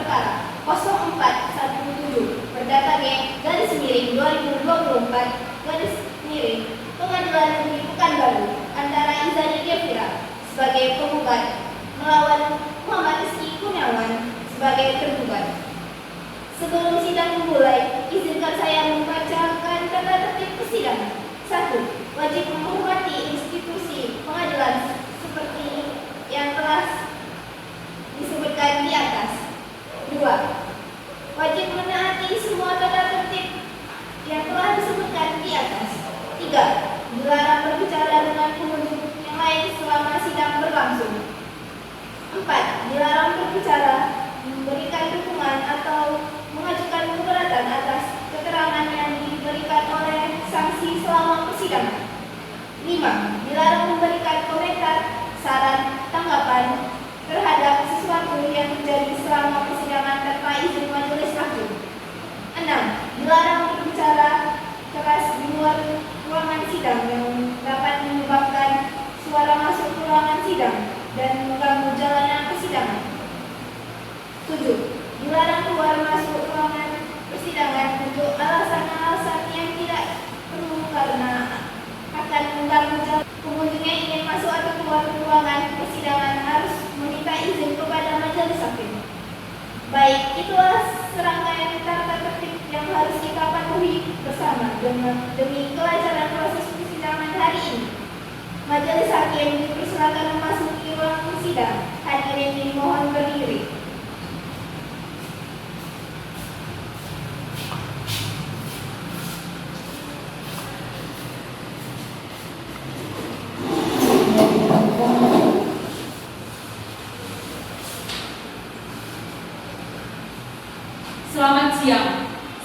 perkara 0417 Perdata G/2024 Pengadilan Negeri Pekanbaru antara Izani Devira sebagai penggugat melawan Muhammad Rizky Kurniawan sebagai tergugat. Sebelum sidang dimulai, izinkan saya membacakan tata tertib persidangan. 1. Wajib menghormati institusi pengadilan seperti yang telah disebutkan di atas. 2. Wajib menaati semua tata tertib yang telah disebutkan di atas. 3. Dilarang berbicara dengan pengunjung yang lain selama sidang berlangsung. 4. Dilarang berbicara, memberikan dukungan atau mengajukan keberatan atas keterangan yang diberikan oleh saksi selama persidangan. 5. Dilarang memberikan komentar, saran, tanggapan terhadap sesuatu yang terjadi selama persidangan tanpa izin majelis hakim. 6. Dilarang berbicara keras di luar ruangan sidang yang dapat menyebabkan suara masuk ke ruangan sidang dan mengganggu jalannya persidangan. 7. Dilarang keluar masuk ruangan persidangan untuk alasan-alasan yang tidak perlu karena akan mengganggu jalan. Pengunjung yang ingin masuk atau keluar ruangan persidangan harus meminta izin kepada majelis hakim. Baik, itulah serangkaian tata tertib yang harus kita patuhi bersama demi kelancaran proses persidangan hari ini. Majelis hakim dipersilakan memasuki ruang sidang. Hadirin dimohon berdiri. Selamat siang.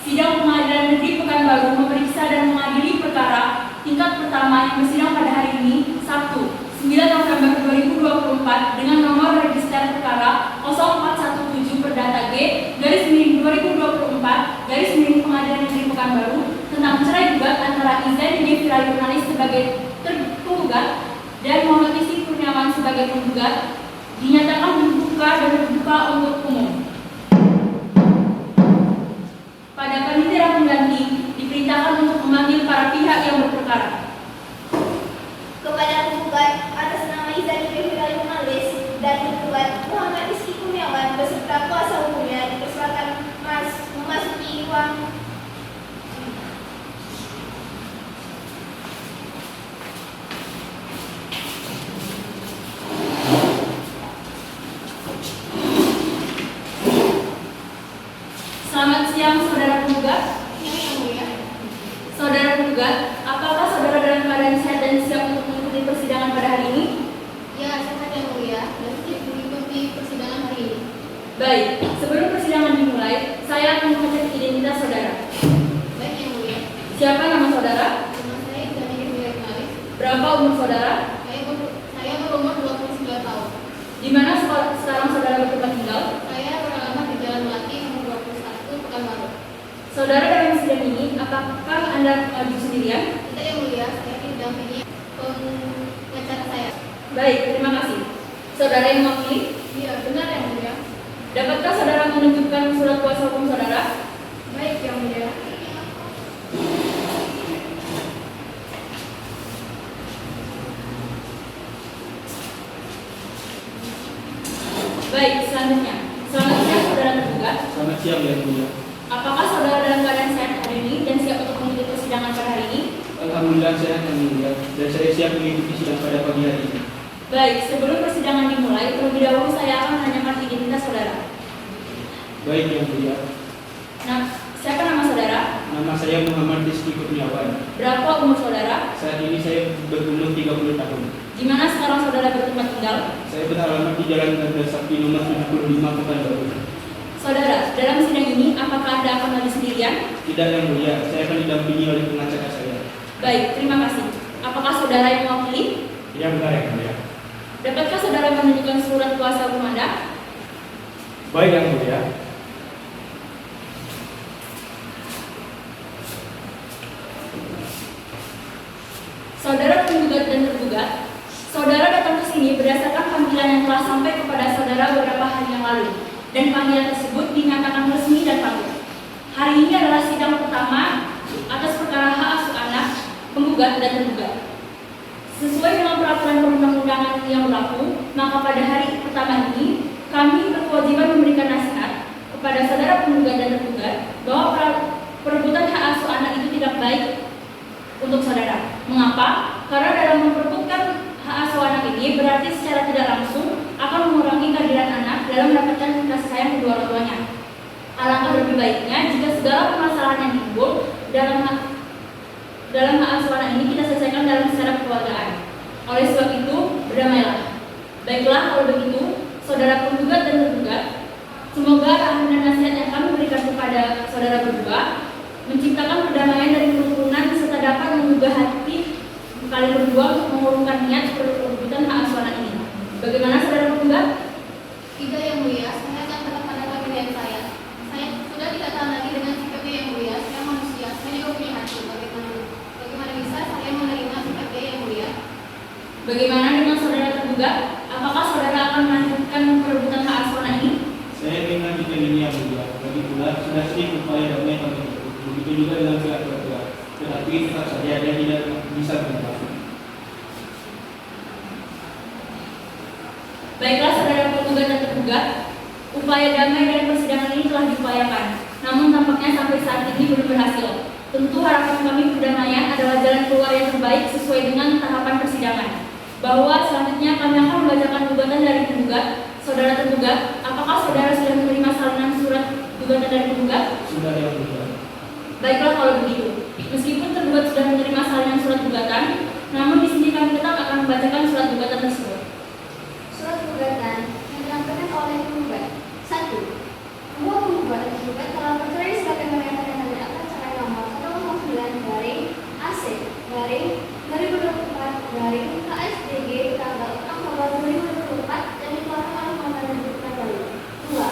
Sidang Pengadilan Negeri Pekanbaru memeriksa dan mengadili perkara tingkat pertama yang bersidang pada hari ini, Sabtu, 9 November 2024 dengan nomor register perkara 0417 Perdata G/2024 Pengadilan Negeri Pekanbaru tentang cerai gugat antara Izani Devira jurnalis sebagai tergugat dan Muhammad Rizky Kurniawan sebagai penggugat dinyatakan dibuka dan terbuka untuk umum. Pada panitia pengganti diperintahkan untuk memanggil para pihak yang berperkara. Kepada penggugat atas nama Izani Devira jurnalis dan tergugat Muhammad Rizky Kurniawan beserta kuasa hukumnya dipersilakan memasuki ruang Selamat siang, saudara penggugat. Saudara penggugat, apakah saudara dalam keadaan sehat dan siap untuk mengikuti persidangan pada hari ini? Ya, sehat yang mulia, dan siap mengikuti persidangan hari ini. Baik, sebelum persidangan dimulai, saya akan mengecek identitas saudara. Baik yang mulia. Siapa nama saudara? Nama saya Izani Devira jurnalis. Berapa umur saudara? Saya berumur 29 tahun. Di mana sekarang saudara bertempat tinggal? Saya beralamat di Jalan Melati nomor 21 Pekanbaru. Saudara dalam sidang ini, apakah Anda maju sendirian? Tidak yang mulia, saya didampingi pengacara saya. Baik, terima kasih. Saudara yang mewakili? Iya, benar yang mulia. Dapatkah saudara menunjukkan surat kuasa hukum saudara? Baik yang mulia. Baik, selanjutnya. Selamat siang saudara tergugat. Selamat siang yang mulia. Apakah saudara dalam keadaan sehat hari ini dan siap untuk mengikuti persidangan pada hari ini? Alhamdulillah sehat yang mulia dan saya siap mengikuti sidang pada pagi hari ini. Baik, sebelum persidangan dimulai, terlebih dahulu saya akan menanyakan identitas saudara. Baik yang mulia. Nah, siapa nama saudara? Nama saya Muhammad Rizky Kurniawan. Berapa umur saudara? Saat ini saya berumur 30 tahun. Di mana sekarang saudara bertempat tinggal? Saya beralamat di Jalan Garda Sakti nomor 75 Pekanbaru. Saudara, dalam sidang ini apakah Anda akan maju sendirian? Tidak yang mulia, saya akan didampingi oleh pengacara saya. Baik, terima kasih. Apakah saudara yang mewakili? Iya benar yang mulia. Dapatkah saudara menunjukkan surat kuasa hukum Anda? Baik yang mulia. Saudara penggugat dan tergugat, saudara datang ke sini berdasarkan panggilan yang telah sampai kepada saudara beberapa hari yang lalu. dan panggilan tersebut dinyatakan resmi dan valid. Hari ini adalah sidang pertama atas perkara hak asuh anak, penggugat dan tergugat. Sesuai dengan peraturan perundang-undangan yang berlaku, maka pada hari pertama ini kami berkewajiban memberikan nasihat kepada saudara penggugat dan tergugat bahwa perebutan hak asuh anak itu tidak baik untuk saudara. Mengapa? Karena dalam memperebutkan hak asuh anak ini berarti secara tidak langsung akan mengurangi kehadiran anak dalam mendapatkan kasih sayang kedua orang tuanya. Alangkah lebih baiknya jika segala permasalahan yang timbul dalam hak asuh anak ini kita selesaikan dalam secara kekeluargaan. Oleh sebab itu, berdamailah. Baiklah, kalau begitu, saudara penggugat dan tergugat, semoga arahan dan nasihat yang kami berikan kepada saudara berdua menciptakan perdamaian dan kerukunan serta dapat mengubah hati kalian berdua untuk mengurungkan niat perebutan hak asuh anak ini. Bagaimana saudara penggugat? Tidak, Yang Mulia, saya akan tetap pada pemilihan saya. Saya sudah tidak tahan lagi dengan sikapnya, Yang Mulia. Saya manusia, saya juga punya hati. Bagaimana bisa saya menerima sikapnya, Yang Mulia? Bagaimana dengan saudara tergugat? Apakah saudara akan melanjutkan perebutan hak asuh anak ini? Saya ingin melanjutkan ini yang mulia. Lagi pula sudah sering upaya damai kami itu. Begitu juga dengan pihak keluarga. Tetapi tetap saja dia tidak bisa berubah. Baiklah saudara penggugat dan tergugat, upaya damai dari persidangan ini telah diupayakan, namun tampaknya sampai saat ini belum berhasil. Tentu harapan kami perdamaian adalah jalan keluar yang terbaik sesuai dengan tahapan persidangan. Bahwa selanjutnya kami akan membacakan gugatan dari tergugat. Saudara tergugat, apakah saudara sudah menerima salinan surat gugatan dari tergugat? Sudah yang mulia. Baiklah kalau begitu. Meskipun tergugat sudah menerima salinan surat gugatan, namun di sini kami tetap akan membacakan surat gugatan tersebut. Surat gugatan yang dilakukan oleh penggugat. 1. Bahwa penggugat dan tergugat telah bercerai sebagaimana yang terdapat di akta cerai nomor 109/AC/2024/KSDG tanggal 6 Oktober 2024 dan dikeluarkan oleh Pengadilan Negeri Pekanbaru. 2.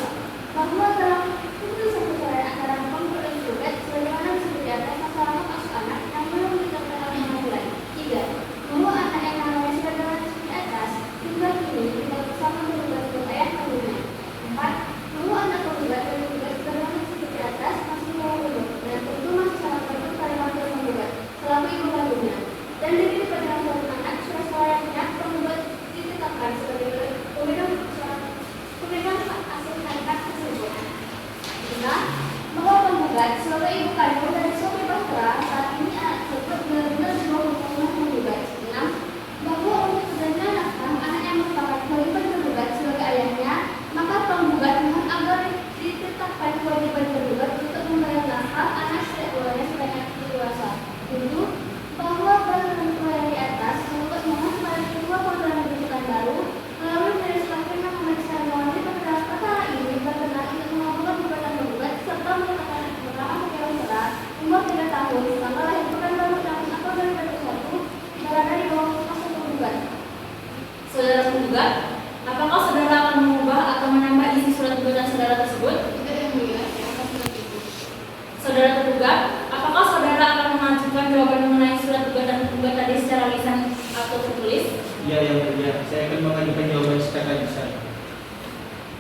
Bahwa dalam putusan perceraian antara penggugat dan tergugat sebagaimana disebut di atas masalah hak asuh anak yang belum ditetapkan oleh pengadilan. 3. Bahwa anak yang namanya sebagaimana disebut di atas juga kini tinggal bersama penggugat dan ayah kandungnya. 4. Bahwa anak penggugat dan tergugat sebagaimana disebut di atas masih mau hidup dan tentu masih sangat bergantung pada wakil penggugat selaku ibu kandungnya. Dan diri pada suatu anak sudah selayaknya penggugat ditetapkan sebagai pemegang hak asuh anak tersebut. 5. Bahwa penggugat sebagai ibu kandung dari suami bahtera saat ini anak tersebut benar-benar di bawah hubungan penggugat. 6. Bahwa untuk perjanjian nafkah anak yang merupakan kewajiban penggugat sebagai ayahnya, maka penggugat mohon agar ditetapkan kewajiban penggugat untuk membayar nafkah anak setiap bulannya sebanyak dewasa. 7. Bahwa berdasarkan di atas, penggugat mohon kepada kedua Pengadilan Negeri Pekanbaru melalui majelis hakim yang memeriksa mewakili perkara ini berkenan untuk mengabulkan gugatan penggugat serta menyatakan perkara pengadilan secara umur 3 tahun tanggal lahir Pekanbaru tahun April 2021 berada di bawah kasus penggugat. Saudara penggugat, apakah saudara akan mengubah atau menambah isi surat gugatan saudara tersebut? Tidak, Yang Mulia, saya akan surat itu. Saudara tergugat, apakah saudara akan mengajukan jawaban mengenai surat gugatan tergugat tadi secara lisan atau tertulis? Iya yang mulia. Saya akan mengajukan jawaban secara lisan.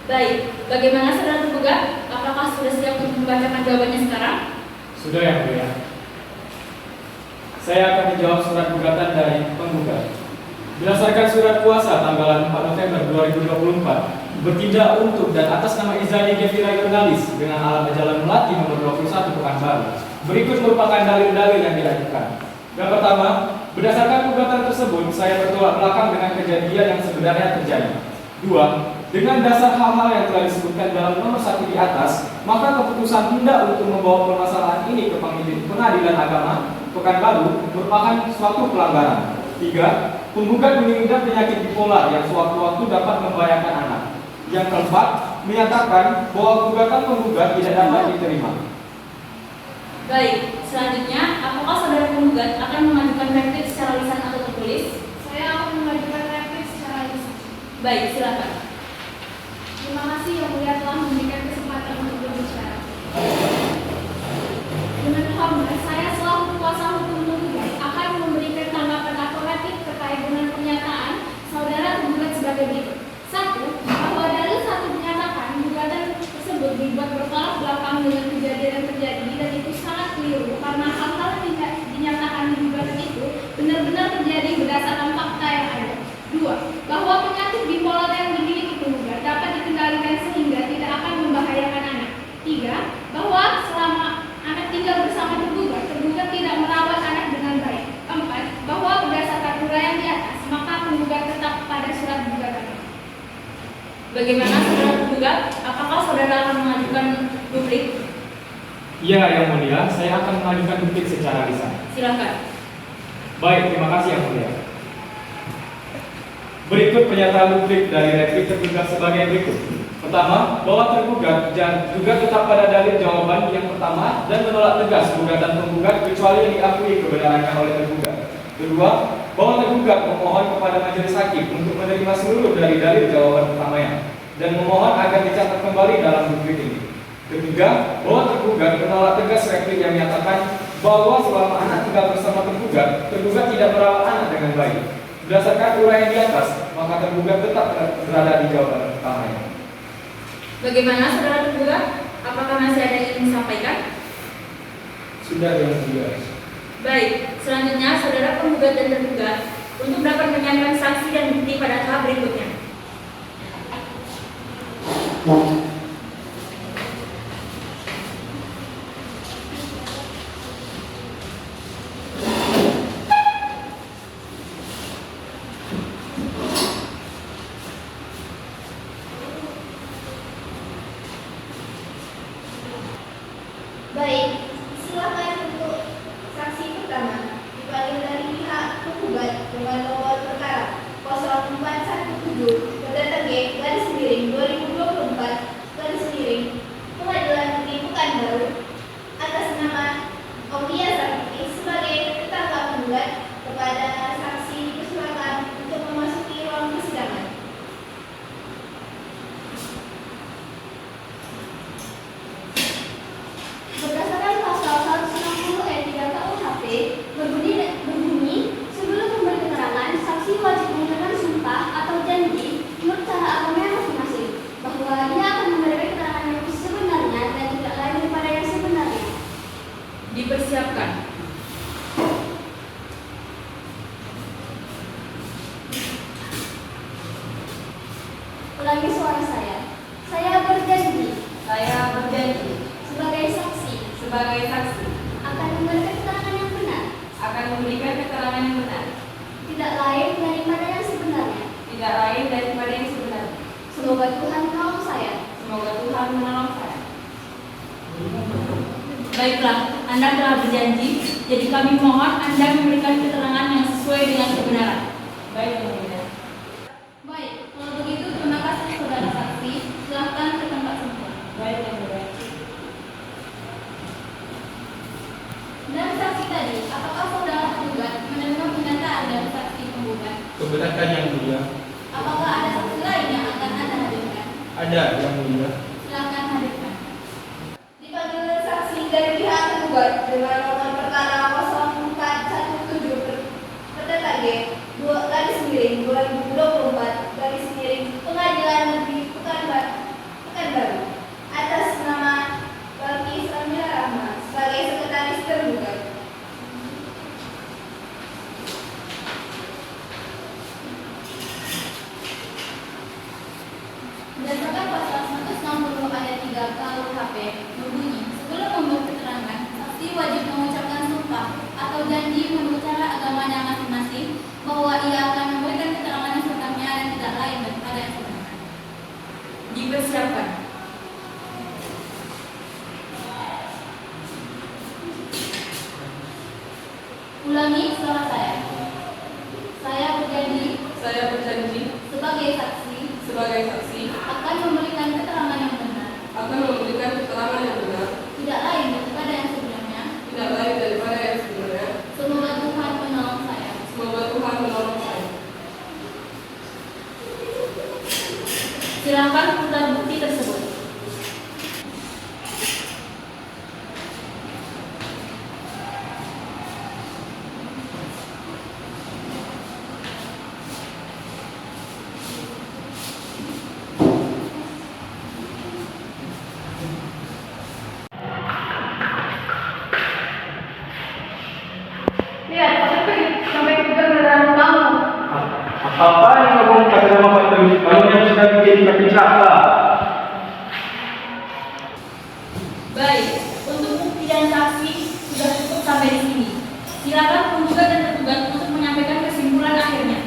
Baik, bagaimana saudara tergugat? Apakah sudah siap untuk membacakan jawabannya sekarang? Sudah yang mulia. Saya akan menjawab surat gugatan dari penggugat. Berdasarkan surat kuasa tanggal 4 November 2024 bertindak untuk dan atas nama Izani Gefira Jurnalis dengan alamat Jalan Melati nomor 21 Pekanbaru. Berikut merupakan dalil-dalil yang diajukan. Yang pertama, berdasarkan gugatan tersebut saya bertolak belakang dengan kejadian yang sebenarnya terjadi. 2. Dengan dasar hal-hal yang telah disebutkan dalam nomor 1 di atas, maka keputusan hendak untuk membawa permasalahan ini ke Pengadilan Agama Pekanbaru merupakan suatu pelanggaran. 3. Penggugat mengidap penyakit bipolar yang sewaktu-waktu dapat membahayakan anak. Yang keempat, menyatakan bahwa gugatan penggugat tidak dapat diterima. Baik, selanjutnya, apakah saudara penggugat akan mengajukan replik secara lisan atau tertulis? Saya akan mengajukan replik secara lisan. Baik, silakan. Terima kasih Yang Mulia telah memberikan kesempatan untuk berbicara. Dengan hormat, saya selaku kuasa hukum penggugat akan memberikan tanggapan atau replik terkait dengan pernyataan saudara tergugat sebagai berikut. 1. Bahwa dalil 1 menyatakan gugatan dibuat bertolak belakang dengan kejadian yang terjadi, dan itu sangat keliru karena hal-hal yang dinyatakan di gugatan itu benar-benar terjadi berdasarkan fakta yang ada. 2. Bahwa penyakit bipolar yang dimiliki penggugat dapat dikendalikan sehingga tidak akan membahayakan anak. 3. Bahwa selama anak tinggal bersama tergugat tidak merawat anak dengan baik. 4. Bahwa berdasarkan uraian di atas, maka penggugat tetap pada surat gugatannya. Bagaimana saudara tergugat? Apakah saudara akan mengajukan duplik? Ya, Yang Mulia, saya akan mengajukan duplik secara lisan. Silakan. Baik, terima kasih Yang Mulia. Berikut pernyataan duplik dari replik tergugat sebagai berikut. Pertama, bahwa tergugat juga tetap pada dalil jawaban yang pertama dan menolak tegas gugatan penggugat kecuali yang diakui kebenarannya oleh tergugat. Kedua, bahwa tergugat memohon kepada majelis hakim untuk menerima seluruh dari dalil jawaban pertamanya dan memohon agar dicatat kembali dalam duplik ini. Ketiga, bahwa tergugat menolak tegas replik yang menyatakan bahwa selama anak tinggal bersama tergugat tidak merawat anak dengan baik. Berdasarkan uraian di atas, maka tergugat tetap berada di jawaban pertamanya. Bagaimana saudara tergugat? Apakah masih ada yang ingin disampaikan? Sudah Yang Mulia. Baik, selanjutnya saudara penggugat dan tergugat untuk dapat menyampaikan saksi dan bukti pada tahap berikutnya. Baik, silakan untuk saksi pertama dipanggil dari pihak penggugat dengan nomor perkara 0417-G/2024 Pengadilan Negeri Pekanbaru atas nama Aulia Sakti sebagai tetangga penggugat. Kepada saksi dipersilakan untuk memasuki ruang persidangan. Berdasarkan pasal 160 ayat 3 KUHP berbunyi, sebelum memberi keterangan, saksi wajib mengucapkan sumpah atau janji menurut cara agamanya masing-masing bahwa dia akan memberikan keterangan yang sebenarnya dan tidak lain daripada yang sebenarnya. Dipersiapkan. Ulangi suara saya. Saya berjanji sebagai saksi akan memberikan keterangan yang benar, tidak lain daripada yang sebenarnya. Semoga Tuhan menolong saya. Baiklah, Anda telah berjanji, jadi kami mohon Anda memberikan keterangan yang sesuai dengan kebenaran. Baik, Yang Mulia. Baik, kalau begitu terima kasih saudara saksi. Silahkan ke tempat semula. Baik, Yang Mulia. Dan saksi tadi, apakah saudara tergugat menerima pernyataan dari saksi penggugat? Keberatan Yang Mulia. Apakah ada saksi lain yang akan Anda hadirkan? Ada Yang Mulia. Silahkan hadirkan. Dipanggil saksi dari pihak tergugat dengan nomor perkara 0417-G/2024 Pengadilan Negeri Pekanbaru atas nama Balkis Amila Rahma sebagai sekretaris tergugat. Berdasarkan pasal 160 ayat 3 KUHP berbunyi, sebelum membuat keterangan, saksi wajib mengucapkan sumpah atau janji menurut cara agamanya masing-masing bahwa ia akan memberikan keterangan yang sebenarnya dan tidak lain daripada yang sebenarnya. Dipersiapkan. Ulangi suara saya. Saya berjanji sebagai saksi akan memberikan keterangan yang benar, tidak lain daripada yang sebenarnya. Semoga Tuhan menolong saya. Silakan putar bukti tersebut. Baik, untuk bukti dan saksi sudah cukup sampai di sini. Silakan penggugat dan tergugat untuk menyampaikan kesimpulan akhirnya.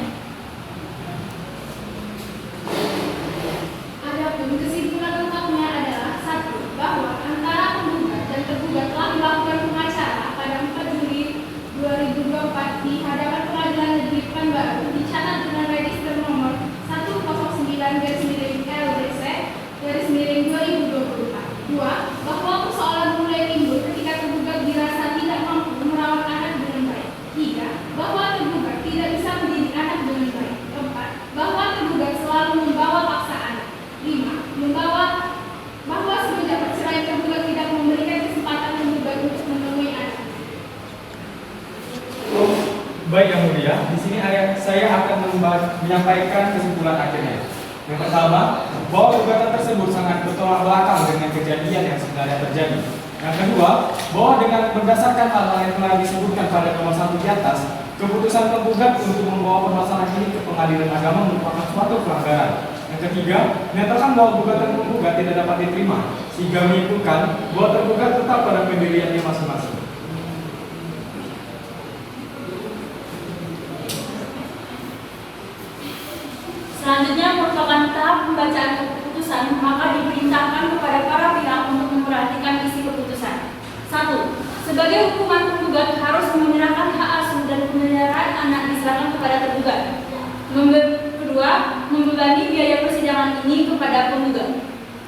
Adapun kesimpulan lengkapnya adalah 1. Bahwa antara penggugat dan tergugat telah melakukan pengacara pada 4 Juli 2024 di hadapan Pengadilan Negeri Pekanbaru dicatat dengan register nomor 109/LDC/2024. 2. Bahwa persoalan mulai timbul ketika tergugat dirasa tidak mampu merawat anak dengan baik. 3. Bahwa tergugat tidak bisa mendidik anak dengan baik. 4. Bahwa tergugat selalu membawa paksa anak. 5. Bahwa semenjak perceraian tergugat tidak memberikan kesempatan tergugat untuk menemui anak. Baik Yang Mulia, di sini saya akan menyampaikan kesimpulan akhirnya. Yang pertama, bahwa gugatan tersebut sangat bertolak belakang dengan kejadian yang sebenarnya terjadi. Yang kedua, bahwa dengan berdasarkan hal-hal yang telah disebutkan pada nomor 1 di atas, keputusan penggugat untuk membawa permasalahan ini ke pengadilan agama merupakan suatu pelanggaran. Yang ketiga, menyatakan bahwa gugatan penggugat tidak dapat diterima, sehingga menyimpulkan bahwa tergugat tetap pada pendiriannya masing-masing. Selanjutnya merupakan tahap pembacaan keputusan, maka diperintahkan kepada para pihak untuk memperhatikan isi keputusan. 1. Sebagai hukuman penggugat harus menyerahkan hak asuh dan pemeliharaan anak diserahkan kepada tergugat. Kedua, membebani biaya persidangan ini kepada penggugat.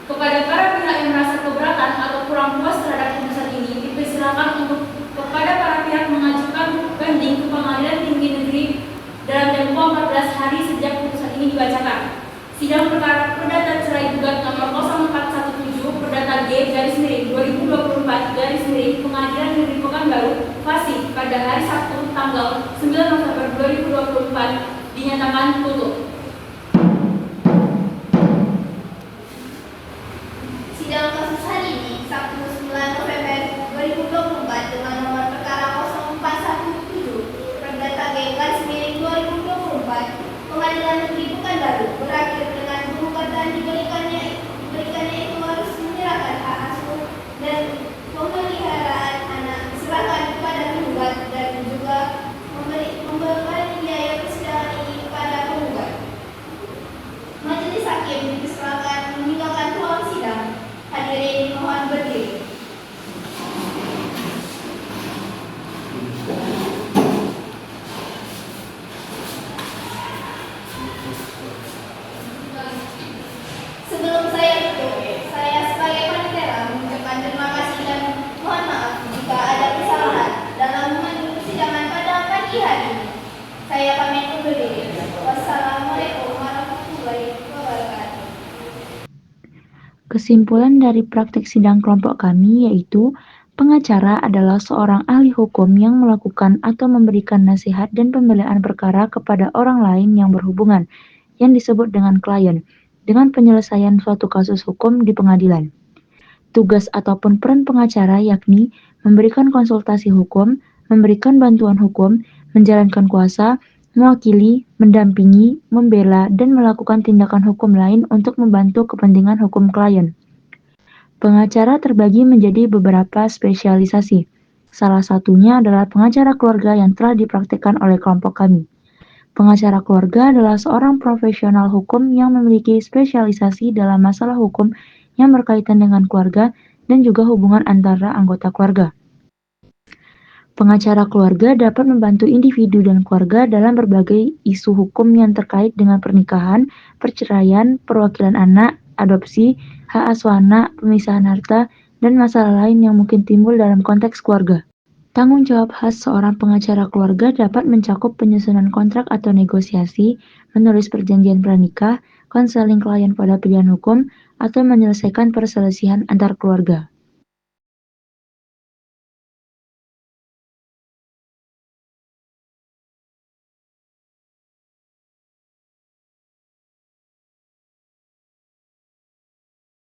Kepada para pihak yang merasa keberatan atau kurang puas terhadap keputusan ini, dipersilakan untuk kepada para pihak mengajukan banding ke Pengadilan Tinggi Negeri dalam tempo 14 hari sejak putusan ini dibacakan. Sidang perkara perdata cerai gugat nomor 0417 perdata G/2024 Pengadilan Negeri Pekanbaru Fasih pada hari Sabtu tanggal 9 November 2024 dinyatakan tutup. Sidang kasus hari ini Sabtu 9 November 2024 dengan nomor perkara 0417 perdata G/2024 Pengadilan Negeri Pekanbaru berakhir dengan penggugat diberikannya itu harus menyerahkan hak asuh dan pemeliharaan anak diserahkan kepada penggugat dan juga membebani biaya persidangan ini kepada penggugat. Majelis hakim dipersilakan meninggalkan ruang sidang. Hadirin mohon berdiri. Sebelum saya tutup, saya sebagai panitia mengucapkan terima kasih dan mohon maaf jika ada kesalahan dalam memandu persidangan pada pagi hari ini. Saya pamit undur diri. Wassalamualaikum warahmatullahi wabarakatuh. Kesimpulan dari praktik sidang kelompok kami yaitu pengacara adalah seorang ahli hukum yang melakukan atau memberikan nasihat dan pembelaan perkara kepada orang lain yang berhubungan, yang disebut dengan klien, dengan penyelesaian suatu kasus hukum di pengadilan. Tugas ataupun peran pengacara yakni memberikan konsultasi hukum, memberikan bantuan hukum, menjalankan kuasa, mewakili, mendampingi, membela, dan melakukan tindakan hukum lain untuk membantu kepentingan hukum klien. Pengacara terbagi menjadi beberapa spesialisasi. Salah satunya adalah pengacara keluarga yang telah dipraktikkan oleh kelompok kami. Pengacara keluarga adalah seorang profesional hukum yang memiliki spesialisasi dalam masalah hukum yang berkaitan dengan keluarga dan juga hubungan antara anggota keluarga. Pengacara keluarga dapat membantu individu dan keluarga dalam berbagai isu hukum yang terkait dengan pernikahan, perceraian, perwakilan anak, adopsi, hak asuh anak, pemisahan harta, dan masalah lain yang mungkin timbul dalam konteks keluarga. Tanggung jawab khas seorang pengacara keluarga dapat mencakup penyusunan kontrak atau negosiasi, menulis perjanjian pranikah, konseling klien pada pilihan hukum, atau menyelesaikan perselisihan antar keluarga.